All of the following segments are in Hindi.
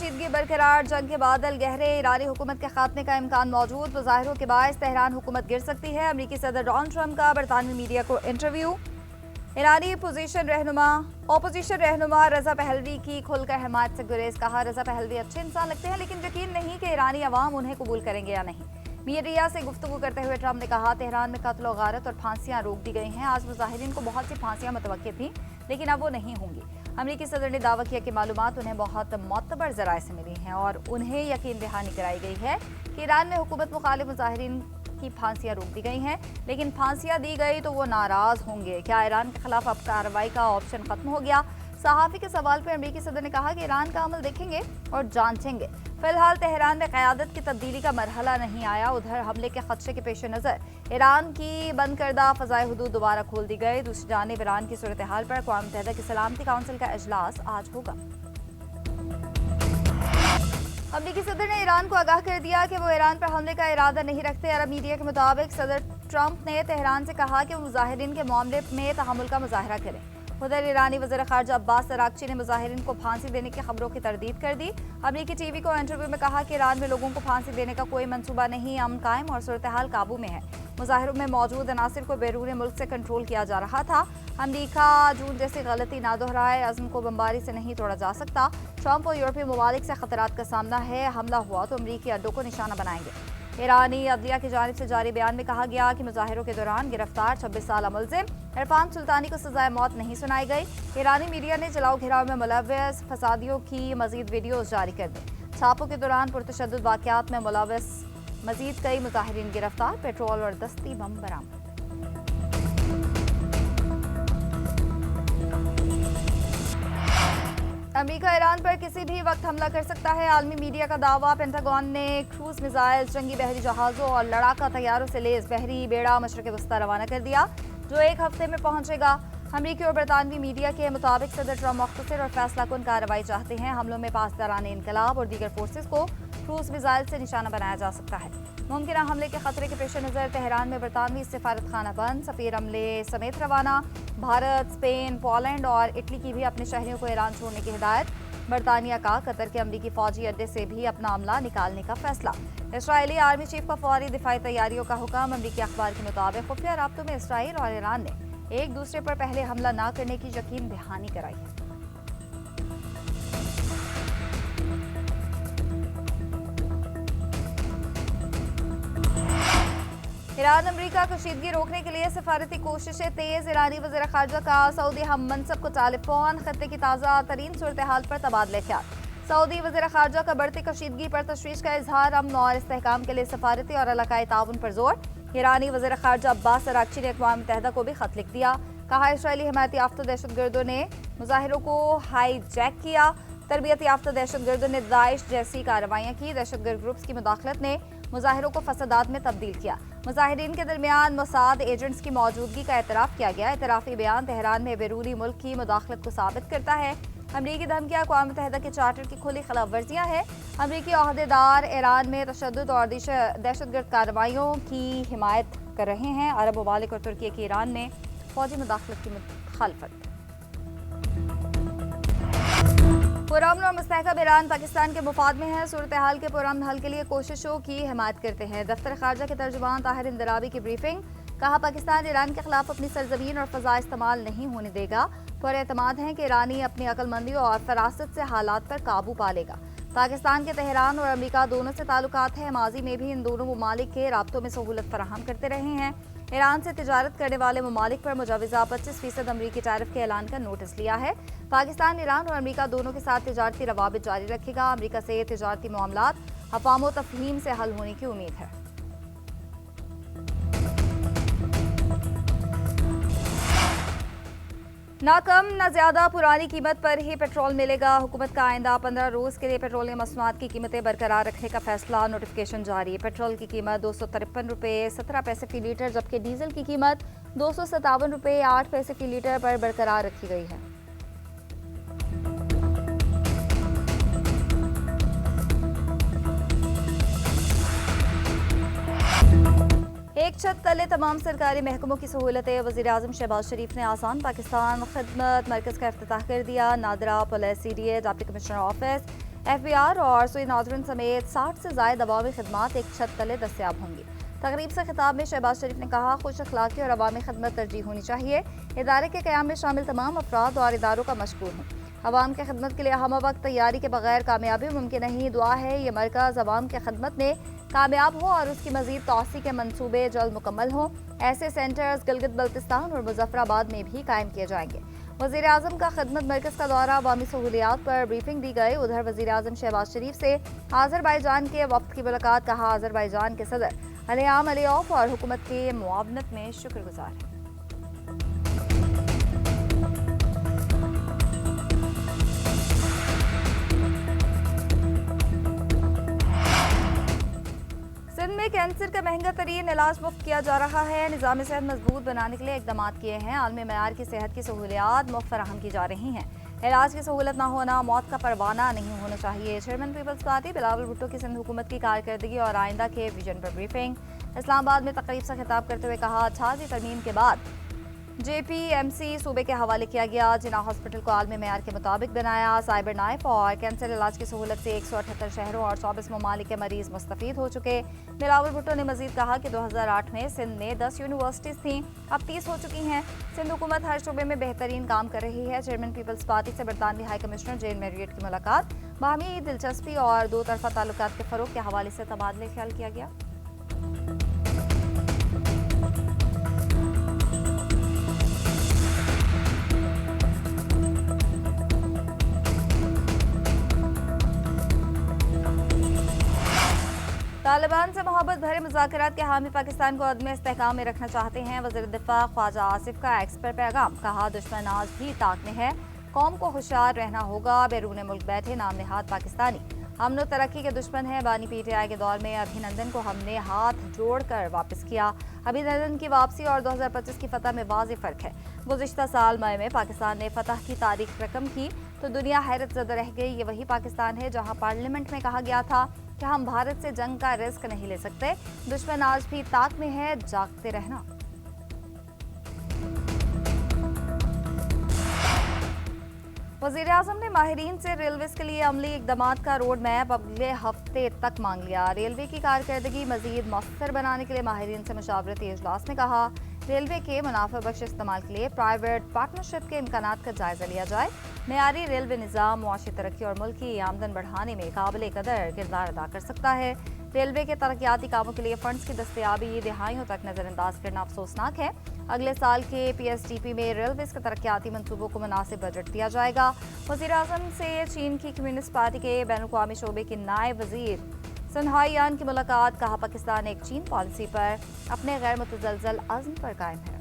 कशीदगी बरकरार, जंग के बादल गहरे, ईरानी हुकूमत के खात्मे का इम्कान मौजूद, मुजाहिरों के बायस तेहरान हुकूमत गिर सकती है। अमरीकी सदर डोनाल्ड ट्रंप का बरतानवी मीडिया को इंटरव्यू। ईरानी ओपोजिशन रहनुमा रजा पहलवी की खुलकर हिमायत से गुरेज, कहा रजा पहलवी अच्छे इंसान लगते हैं लेकिन यकीन नहीं कि ईरानी अवाम उन्हें कबूल करेंगे या नहीं। मीडिया से गुफ्तगू करते हुए ट्रंप ने कहा तेहरान में कत्ल और गारत और फांसियां रोक दी गई हैं। आज मुजाहिरीन को बहुत सी फांसियां मुतवक्किल थी लेकिन अब वो नहीं होंगी। अमरीकी सदर ने दावा किया कि मालूमात उन्हें बहुत मोतबर जराए से मिली हैं और उन्हें यकीन दहानी कराई गई है कि ईरान में हुकूमत मुखालिफ मुजाहिरीन की फांसियां रोक दी गई हैं, लेकिन फांसियां दी गई तो वो नाराज होंगे। क्या ईरान के खिलाफ अब कार्रवाई का ऑप्शन खत्म हो गया? सहाफ़ी के सवाल पर अमरीकी सदर ने कहा कि ईरान का अमल देखेंगे और जांचेंगे। फिलहाल तेहरान में क़यादत की तब्दीली का मरहला नहीं आया। उधर हमले के खदशे के पेश नज़र ईरान की बंद करदा फ़ज़ाई हुदूद दोबारा खोल दी गई। दूसरी जानिब ईरान की सूरत हाल पर अक़वाम मुत्तहिदा की सलामती काउंसिल का इजलास आज होगा। अमरीकी सदर ने ईरान को आगाह कर दिया कि वो ईरान पर हमले का इरादा नहीं रखते। अरब मीडिया के मुताबिक सदर ट्रंप ने तेहरान से कहा कि वो मुजाहिरीन के मामले में तहम्मुल का मुजाहरा करें। उधर ईरानी वज़ीर ख़ारजा अब्बास अराग़ची ने मुजाहिरीन को फांसी देने की खबरों की तरदीद कर दी। अमरीकी टीवी को इंटरव्यू में कहा कि ईरान में लोगों को फांसी देने का कोई मंसूबा नहीं, अमन कायम और सूरत हाल काबू में है। मुजाहिरों में मौजूद अनासिर को बैरून मुल्क से कंट्रोल किया जा रहा था। अमरीका जून जैसी गलती ना दोहराए, अज़्म को बमबारी से नहीं तोड़ा जा सकता। ट्रंप और यूरोपीय ममालिक से खतरात का सामना है, हमला हुआ तो अमरीकी अड्डों को निशाना बनाएंगे। ईरानी अदलिया की जानिब से जारी बयान में कहा गया कि मुजाहिरों के दौरान गिरफ्तार 26 साल मुलजिम इरफान सुल्तानी को सजाए मौत नहीं सुनाई गई। ईरानी मीडिया ने जलाओ घिराव में मुलव्वस फसादियों की मजीद वीडियोज जारी कर दी। छापों के दौरान पुरतशद्दुद वाक़यात में मुलव्वस मजीद कई मुजाहिरीन गिरफ्तार, पेट्रोल और दस्ती बम बरामद। अमेरिका ईरान पर किसी भी वक्त हमला कर सकता है, आलमी मीडिया का दावा। पेंटागन ने क्रूज मिसाइल, जंगी बहरी जहाज़ों और लड़ाका तैयारों से लेस बहरी बेड़ा मशरक़ वस्ता रवाना कर दिया, जो एक हफ्ते में पहुंचेगा। अमरीकी और बरतानवी मीडिया के मुताबिक सदर ट्रंप मुख्तसर और फैसला कुन कार्रवाई चाहते हैं। हमलों में पासदारान इनकलाब और दीगर फोर्सेज को क्रूज मिसाइल से निशाना बनाया जा सकता है। मुमकिन हमले के खतरे के पेश नज़र तेहरान में बरतानवी सफारत खाना बंद, सफ़ीर अमले समेत रवाना। भारत, स्पेन, पोलैंड और इटली की भी अपने शहरियों को ईरान छोड़ने की हिदायत। बरतानिया का कतर के अमरीकी फौजी अड्डे से भी अपना अमला निकालने का फैसला। इसराइली आर्मी चीफ का फौरी दिफाई तैयारियों का हुक्म। अमरीकी अखबार के मुताबिक खुफिया राब्तों में इसराइल और ईरान ने एक दूसरे पर पहले हमला न करने की यकीन दहानी कराई है। ईरान अमरीका कशीदगी रोकने के लिए सफारती कोशिशें तेज। ईरानी वज़ीर ख़ारजा का सऊदी हम मनसब को टेलीफोन, खत्ते की ताज़ा तरीन सूरत हाल पर तबादला ख्याल। सऊदी वज़ीर ख़ारजा का बढ़ती कशीदगी पर तशवीश का इजहार। अमन और इस्तेहकाम के लिए सफारती और इलाकाई ताउन पर जोर। ईरानी वज़ीर ख़ारजा अब्बास अराग़ची ने अक़वाम मुत्तहिदा को भी खत लिख दिया, कहा इसराइली हिमायत याफ्ता दहशतगर्दों ने मुजाहिरों को हाईजैक किया। तरबियत याफ्ता दहशतगर्दों ने दाइश जैसी कार्रवाइयाँ की। दहशतगर्द ग्रुप्स की मुदाखलत ने मुजाहिरों को फसादात में तब्दील किया। मुजाहिरीन के दरमियान मोसाद एजेंट्स की मौजूदगी का एतराफ़ किया गया। एतराफ़ी बयान तेहरान में बैरूनी मुल्क की मुदाखलत को साबित करता है। अमरीकी धमकियाँ अक़वाम मुत्तहिदा के चार्टर की खुली खिलाफ वर्जियाँ हैं। अमरीकी ओहदेदार ईरान में तशद्दुद और दहशतगर्द कार्रवाइयों की हिमायत कर रहे हैं। अरब ममालिक और तुर्की की ईरान में फौजी मुदाखलत की मुखालफत। पुरअमन और मुस्तहकम ईरान पाकिस्तान के मुफाद में है। सूरत हाल के पुरअमन हल के लिए कोशिशों की हिमायत करते हैं। दफ्तर खारजा के तर्जुमान ताहिर इंदराबी की ब्रीफिंग, कहा पाकिस्तान ईरान के खिलाफ अपनी सरजमीन और फ़ज़ा इस्तेमाल नहीं होने देगा। पर एतमाद है कि ईरानी अपनी अक्लमंदी और फरासत से हालात पर काबू पा लेगा। पाकिस्तान के तेहरान और अमरीका दोनों से ताल्लुकात हैं। माजी में भी इन दोनों ममालिक के राब्तों में सहूलत फराहम करते रहे हैं। ईरान से तिजारत करने वाले ममालिक पर मुजवज़ा 25% अमरीकी टैरिफ के ऐलान का नोटिस लिया है। पाकिस्तान ईरान और अमरीका दोनों के साथ तिजारती रवाबित जारी रखेगा। अमरीका से तिजारती मामलात अफ़ाम तफ़हीम से हल होने की उम्मीद है। ना कम ना ज्यादा पुरानी कीमत पर ही पेट्रोल मिलेगा। हुकूमत का आइंदा 15 रोज के लिए पेट्रोलियम मसनूआत की कीमतें बरकरार रखने का फैसला। नोटिफिकेशन जारी। पेट्रोल की कीमत 253 रुपये 17 पैसे फी लीटर, जबकि डीजल की कीमत 257 रुपये 8 पैसे फी लीटर पर बरकरार रखी गई है। एक छत तले तमाम सरकारी महकमों की सहूलतें। वज़ीर आज़म शहबाज शरीफ ने आसान पाकिस्तान खिदमत मरकज़ का इफ्तिताह कर दिया। NADRA police, CDA, deputy commissioner office, FBR और सुई नाज़रीन समेत 60 से ज़ायद अवामी खिदमात एक छत तले दस्तियाब होंगी। तकरीब से खिताब में शहबाज शरीफ ने कहा, खुश अखलाकी और अवामी खिदमत तरजीह होनी चाहिए। इदारे के क़याम में शामिल तमाम अफराद और इदारों का मशकूर हूँ। अवाम की खिदमत के लिए हम वक्त तैयारी के बगैर कामयाबी मुमकिन नहीं। दुआ है ये मरकज़ अवाम की खिदमत में कामयाब हो और उसकी मज़ीद तौसी के मनसूबे जल्द मुकम्मल हों। ऐसे सेंटर्स गिलगित बल्तिस्तान और मुजफ्फराबाद में भी कायम किए जाएंगे। वज़ीर आज़म का खिदमत मरकज़ का दौरा, अवामी सहूलियात पर ब्रीफिंग दी गई। उधर वज़ीर आज़म शहबाज शरीफ से आज़रबाईजान के वफ्द की मुलाकात। कहा, आज़रबाईजान के सदर इल्हाम अलीयव और हुकूमत के मुआवनत में शुक्रगुजार हैं। सिंध में कैंसर का महंगा तरीन इलाज मुफ्त किया जा रहा है। निज़ाम सेहत मजबूत बनाने के लिए इकदाम किए हैं। आलमी मयार की सेहत की सहूलियात मुफ्त फराहम की जा रही हैं। इलाज की सहूलत न होना मौत का परवाना नहीं होना चाहिए। Chairman peoples party Bilawal Bhutto की सिंध हुकूमत की कारकर्दगी और आइंदा के विजन पर ब्रीफिंग। इस्लामाबाद में तकरीब से खिताब करते हुए कहा, 88 तरमीम के बाद JPMC सूबे के हवाले किया गया। जिना हॉस्पिटल को आलमी मयार के मुताबिक बनाया। साइबर नाइफ और कैंसर इलाज की सहूलत से 178 शहरों और 24 ममालिक के मरीज मुस्तफीद हो चुके। बिलावल भुट्टो ने मजीद कहा कि 2008 में सिंध में 10 यूनिवर्सिटीज़ थीं, अब 30 हो चुकी हैं। सिंध हुकूमत हर शोबे में बेहतरीन काम कर रही है। चेयरमैन पीपल्स पार्टी से बरतानवी हाई कमिश्नर जेन मैरियट की मुलाकात, बाहमी दिलचस्पी और दो तरफा ताल्लुकात के फ़रोग के हवाले से तबादले ख्याल किया गया। तालिबान से मोहब्बत भरे मुज़ाकरात के हामी पाकिस्तान को अदम इस्तेहकाम में रखना चाहते हैं। वज़ीर दिफा ख्वाजा आसिफ का एक्स पर पैगाम। कहा, दुश्मन आज भी ताक में है, कौम को होशियार रहना होगा। बैरून मुल्क बैठे नाम नेहाद पाकिस्तानी अमन और तरक्की के दुश्मन है। बानी PTI के दौर में अभिनंदन को हमने हाथ जोड़कर वापस किया। अभिनंदन की वापसी और 2025 की फतह में वाज़ेह फ़र्क है। गुज़िश्ता साल मई में पाकिस्तान ने फतह की तारीख रकम की तो दुनिया हैरत ज़दा रह गई। ये वही पाकिस्तान है जहाँ पार्लियामेंट में कहा गया था कि हम भारत से जंग का रिस्क नहीं ले सकते। दुश्मन आज भी ताक में है, जागते रहना। वज़ीर आज़म ने माहिरीन से रेलवे के लिए अमली इक़दामात का रोड मैप अगले हफ्ते तक मांग लिया। रेलवे की कारकर्दगी मज़ीद मौसर बनाने के लिए माहिरीन से मशावरती इजलास में कहा, रेलवे के मुनाफा बख्श इस्तेमाल के लिए प्राइवेट पार्टनरशिप के इम्कानात का जायजा लिया जाए। मेयारी रेलवे निज़ाम मुआशी तरक्की और मुल्क की आमदन बढ़ाने में काबिल कदर किरदार अदा कर सकता है। रेलवे के तरक्याती कामों के लिए फंड्स की दस्तयाबी दहाइयों तक नज़रअंदाज करना अफसोसनाक है। अगले साल के PSDP में रेलवे के तरक्याती मनसूबों को मुनासिब बजट दिया जाएगा। वज़ीर आज़म से चीन की कम्युनिस्ट पार्टी के बैनुल-अक़वामी शोबे के नायब वज़ीर सन्हाइयान की मुलाकात। कहा, पाकिस्तान एक चीन पॉलिसी पर अपने गैर मुतज़लज़ल अज़्म पर कायम है।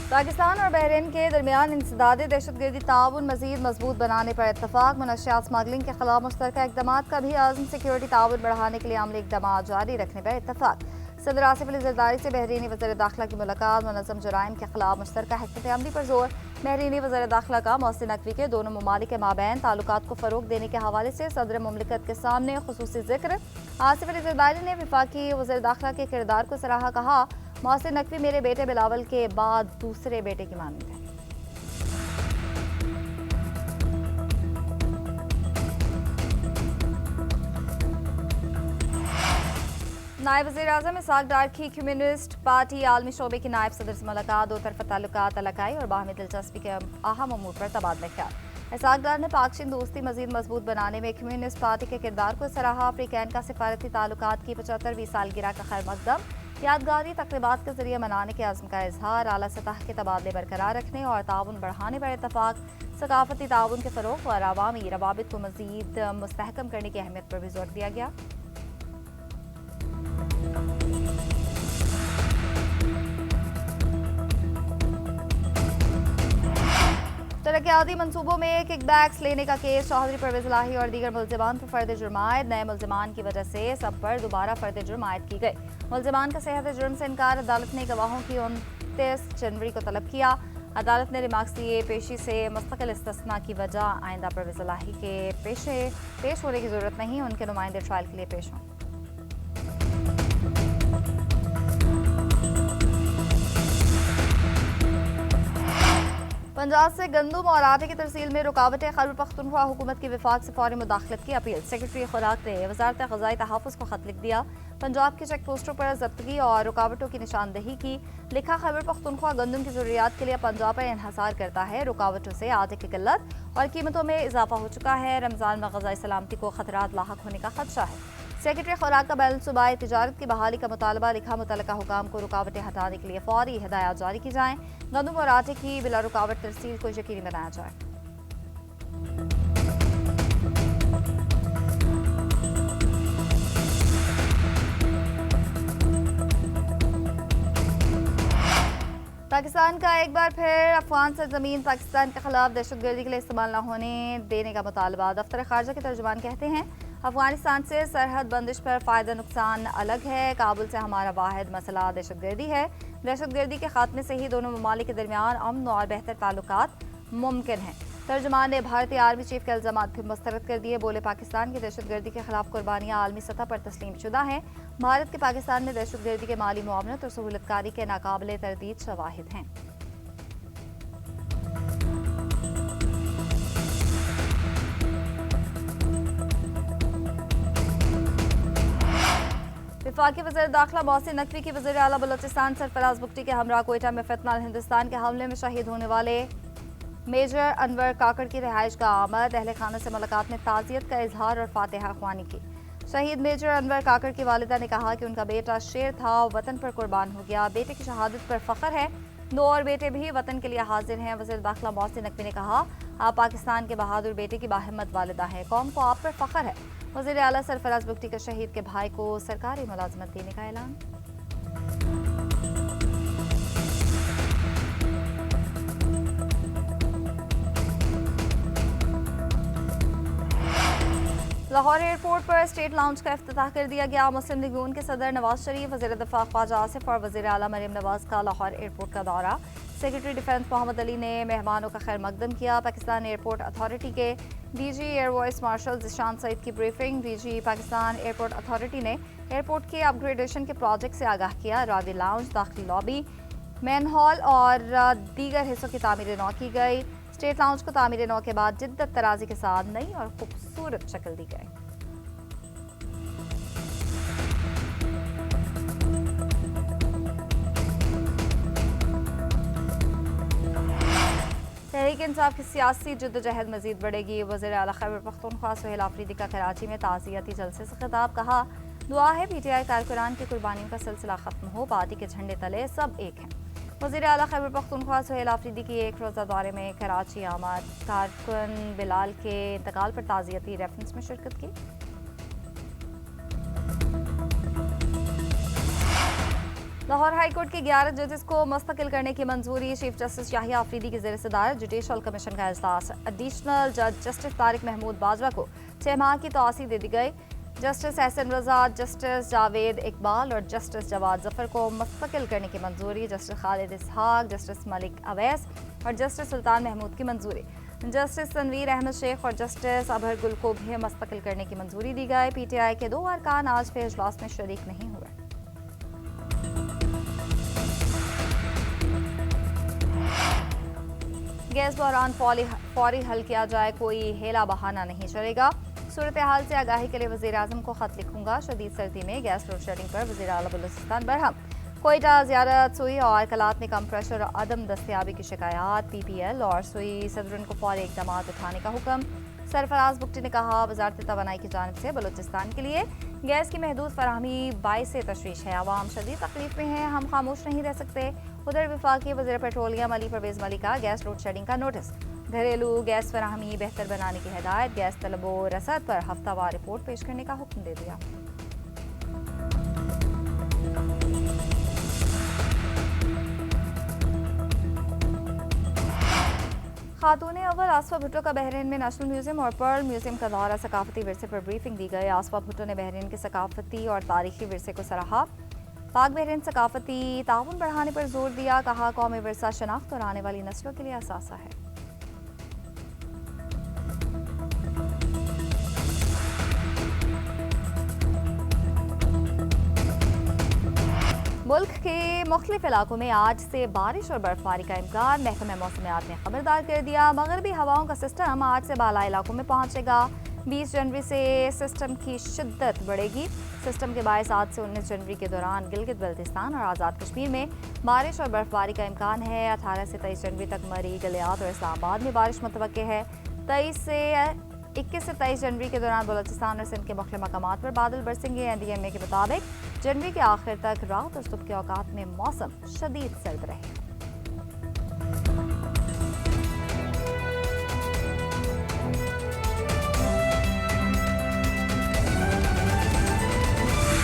पाकिस्तान और बहरीन के दरमियान इंसदादे दहशतगर्दी ताउन मज़ीद मजबूत बनाने पर इत्तफाक। मुनशियात स्मगलिंग के खिलाफ मुश्तरका इक़दामात का भी आज़म। सिक्योरिटी ताउन बढ़ाने के लिए अमली इक़दामात जारी रखने पर इत्तफाक। सदर आसिफ अली ज़रदारी से बहरीनी वज़ीर दाखिला की मुलाकात। मुनज़्ज़म जराइम के खिलाफ मुश्तरका हिकमत अमली पर जोर। बहरीनी वज़ीर दाखिला का मोहसिन नकवी के दोनों ममालिक के माबैन ताल्लुकात को फ़रोग देने के हवाले से सदर मुमलिकत के सामने खुसूसी जिक्र। आसिफ अली ज़रदारी ने वफाकी वज़ीर दाखिला के किरदार को सराहा। कहा, मोहसिन नकवी मेरे बेटे बिलावल के बाद दूसरे बेटे की मानद है। नायब वज़ीर आज़म इसाक डार की कम्युनिस्ट पार्टी आलमी शोबे की नायब सदर से मुलाकात। दो तरफा ताल्लुकात, इलाकाई और बाहमी दिलचस्पी के अहम अमूर पर तबादला ख्याल। इसाक डार ने पाक चीन दोस्ती मज़ीद मजबूत बनाने में कम्युनिस्ट पार्टी के किरदार को सराहा। अफ्रीकैन का सिफारती ताल्लुकात की 75वीं सालगिरह का खैर मकदम यादगारी तक़रीबात के जरिए मनाने के आज़म का इजहार। आला सतह के तबादले बरकरार रखने और ताउन बढ़ाने पर इत्तफाक। सकाफती ताउन के फ़रोग़ और अवामी रवाबित को मज़ीद मुस्तहकम करने की अहमियत पर भी जोर दिया गया। तरक्याती मनसूबों में किकबैक्स लेने का केस। चौधरी परवेज़ इलाही और दीगर मुल्ज़िमान पर फ़र्द जुर्म आयद। नए मुल्ज़िमान की वजह से सब पर दोबारा फ़र्द जुर्म आयद की गई। मुल्ज़िमान का सेहत जुर्म से इनकार। अदालत ने गवाहों की 29 जनवरी को तलब किया। अदालत ने रिमार्क्स दिए। पेशी से मुस्तकिल इस्तिस्ना की वजह आइंदा परवेज़ इलाही के पेश होने की ज़रूरत नहीं, उनके नुमाइंदे ट्रायल के लिए पेश हों। पंजाब से गंदम और आटे की तरसील में रुकावटें, खैबर पख्तूनख्वा हुकूमत की विफाक से फौरी मुदाखलत की अपील। सेक्रेटरी खुराक ने वजारत ग़ज़ाई तहफ़्फ़ुज़ को खत लिख दिया। पंजाब के चेक पोस्टों पर जब्तगी और रुकावटों की निशानदही की। लिखा, खैबर पख्तूनख्वा गंदम की ज़रूरियात के लिए पंजाब पर इन्हसार करता है। रुकावटों से आटे की किल्लत और कीमतों में इजाफा हो चुका है। रमज़ान में ग़ज़ाई सलामती को खतरात लाहक होने का खदशा है। सेक्रेटरी खुराक का बैलेंस सूबाई तिजारत की बहाली का मुतालबा। लिखा, मुतल्लिका हुकाम को रुकावटें हटाने के लिए फौरी हिदायत जारी की जाएं। गंदम और आटे की बिला रुकावट तरसील को यकीनी बनाया जाए। पाकिस्तान का एक बार फिर अफगान सरजमीन पाकिस्तान के खिलाफ दहशतगर्दी के लिए इस्तेमाल न होने देने का मुतालबा। दफ्तर खारजा के तर्जुमान कहते हैं, अफगानिस्तान से सरहद बंदिश पर फ़ायदा नुकसान अलग है। काबुल से हमारा वाहिद मसला दहशतगर्दी है। दहशतगर्दी के खात्मे से ही दोनों ममालिक के दरमियान अमन और बेहतर ताल्लुकात मुमकिन हैं। तर्जुमान ने भारतीय आर्मी चीफ के इल्ज़ामात भी मुस्तरद कर दिए। बोले, पाकिस्तान की दहशतगर्दी के खिलाफ कुर्बानियाँ आलमी सतह पर तस्लीम शुदा हैं। भारत के पाकिस्तान में दहशतगर्दी के माली मुआवनत और सहूलतकारी के नाकाबिले तरदीद शवाहिद हैं। वफाकी वज़ीर दाखिला मोहसिन नकवी की वज़ीर आला बलोचिस्तान सरफराज बुगटी के हमरा कोयटा में फितनाल हिंदुस्तान के हमले में शहीद होने वाले मेजर अनवर काकड़ की रिहाइश का आमद। अहले खाना से मुलाकात में ताज़ियत का इजहार और फातिहा ख्वानी की। शहीद मेजर अनवर काकड़ की वालिदा ने कहा कि उनका बेटा शेर था, वतन पर कुर्बान हो गया। बेटे की शहादत पर फख्र है। 2 और बेटे भी वतन के लिए हाजिर हैं। वज़ीर दाखिला मोहसिन नकवी ने कहा, आप पाकिस्तान के बहादुर बेटे की बाहिम्मत वालिदा हैं। कौम को आप पर फख्र है। वज़ीर आला सरफराज बुगटी के शहीद के भाई को सरकारी मुलाजमत देने का ऐलान। लाहौर एयरपोर्ट पर स्टेट लाउंज का इफ्तिताह कर दिया गया। मुस्लिम लीग नून के सदर नवाज शरीफ, वज़ीर दिफा ख्वाजा आसिफ और वज़ीर आला मरीम नवाज का लाहौर एयरपोर्ट का दौरा। सेक्रेटरी डिफेंस मोहम्मद अली ने मेहमानों का खैर मकदम किया। पाकिस्तान एयरपोर्ट अथॉरिटी के DG air vice marshal Zeeshan Saeed की briefing. DG Pakistan airport authority ने एयरपोर्ट के अपग्रेडेशन के प्रोजेक्ट से आगाह किया। रावी लाउंज, दाखिली लॉबी, मेन हॉल और दीगर हिस्सों की तामीर नौ की गई। स्टेट लाउंज को तामीर नौ के बाद जिद्दत तराजी के साथ नई और खूबसूरत शक्ल दी गई। तहरीक इंसाफ की सियासी जद्दोजहद मजीद बढ़ेगी। वज़ीर आला खैबर पख्तूनख्वा सुहेल आफरीदी का कराची में ताज़ियती जलसे से खिताब। कहा, दुआ है PTI कारकुनान की कुर्बानियों का सिलसिला खत्म हो। पार्टी के झंडे तले सब एक हैं। वज़ीर आला खैबर पख्तूनख्वा सुहेल आफरीदी की एक रोज़ा दौरे में कराची आमद। कारकुन बिलाल के इंतकाल पर ताज़ियती रेफरेंस में शिरकत की। लाहौर हाईकोर्ट के 11 जजेस को मुस्तकिल करने की मंजूरी। चीफ जस्टिस याहिया आफरीदी की ज़ेर सदारत जुडिशल कमीशन का इजलास। एडिशनल जज जस्टिस तारिक महमूद बाजवा को 6 माह की तौसी दे दी गई। जस्टिस एहसन रजा, जस्टिस जावेद इकबाल और जस्टिस जवाद जफर को मुस्तकिल करने की मंजूरी। जस्टिस खालिद इसहाक, जस्टिस मलिक अवैस और जस्टिस सुल्तान महमूद की मंजूरी। जस्टिस तनवीर अहमद शेख और जस्टिस अबहर गुल को भी मुस्तकिल करने की मंजूरी दी गई। PTI के 2 अरकान आज फिर इजलास में शरीक नहीं हुए। गैस बहरान फौरी हल किया जाए, कोई हेला बहाना नहीं चलेगा। सूरत हाल से आगाही के लिए वज़ीर आज़म को खत लिखूंगा। शदीद सर्दी में गैस लोड शेडिंग पर वज़ीर आला बलूचिस्तान बरहम। कोयटा ज़ियारत सुई और कलात में कम प्रेशर और अदम दस्तयाबी की शिकायत। PPL और सुई सदरन को फौरी इकदाम उठाने का हुक्म। सरफराज बुगटी ने कहा, वजारत तवानाई की जानिब से बलूचिस्तान के लिए गैस की महदूद फराहमी बाइस तशवीश है। आवाम शदीद तकलीफ में है, हम खामोश नहीं रह सकते। उधर वफाकी वज़ीर पेट्रोलियम अली परवेज़ मलिक का गैस लोड शेडिंग का नोटिस। घरेलू गैस फराहमी बेहतर बनाने की हिदायत। गैस तलब व रसद पर हफ्तावार रिपोर्ट पेश करने का हुक्म दे दिया। खातून अव्वल आसफा भुट्टो का बहरीन में नेशनल म्यूजियम और पर्ल म्यूजियम का दौरा। सकाफती विरसे पर ब्रीफिंग दी गई। आसफा भुट्टो ने बहरीन के सकाफती और तारीखी विरसे को सराहा। पाक बहरीन सकाफती ताउन बढ़ाने पर जोर दिया। कहा, कौमी विरसा शनाख्त और आने वाली नस्लों के लिए असासा है। मुल्क के मुख्तलिफ इलाकों में आज से बारिश और बर्फबारी का इम्कान। महकमा मौसमियात ने खबरदार कर दिया। मगरबी हवाओं का सिस्टम आज से बाला इलाकों में पहुंचेगा। 20 जनवरी से सिस्टम की शिद्दत बढ़ेगी। सिस्टम के बायस आज से 19 जनवरी के दौरान गिलगित बल्तिस्तान और आज़ाद कश्मीर में बारिश और बर्फबारी का इम्कान है। 18 से 23 जनवरी तक मरी, गलियात और इस्लामाबाद में बारिश मुतवक्के है। 21 से 23 जनवरी के दौरान बलूचिस्तान और सिंध के मुख्तलिफ मकामात पर बादल बरसेंगे। NDMA के मुताबिक जनवरी के आखिर तक रात और सुबह के औकात में मौसम शदीद सर्द रहे।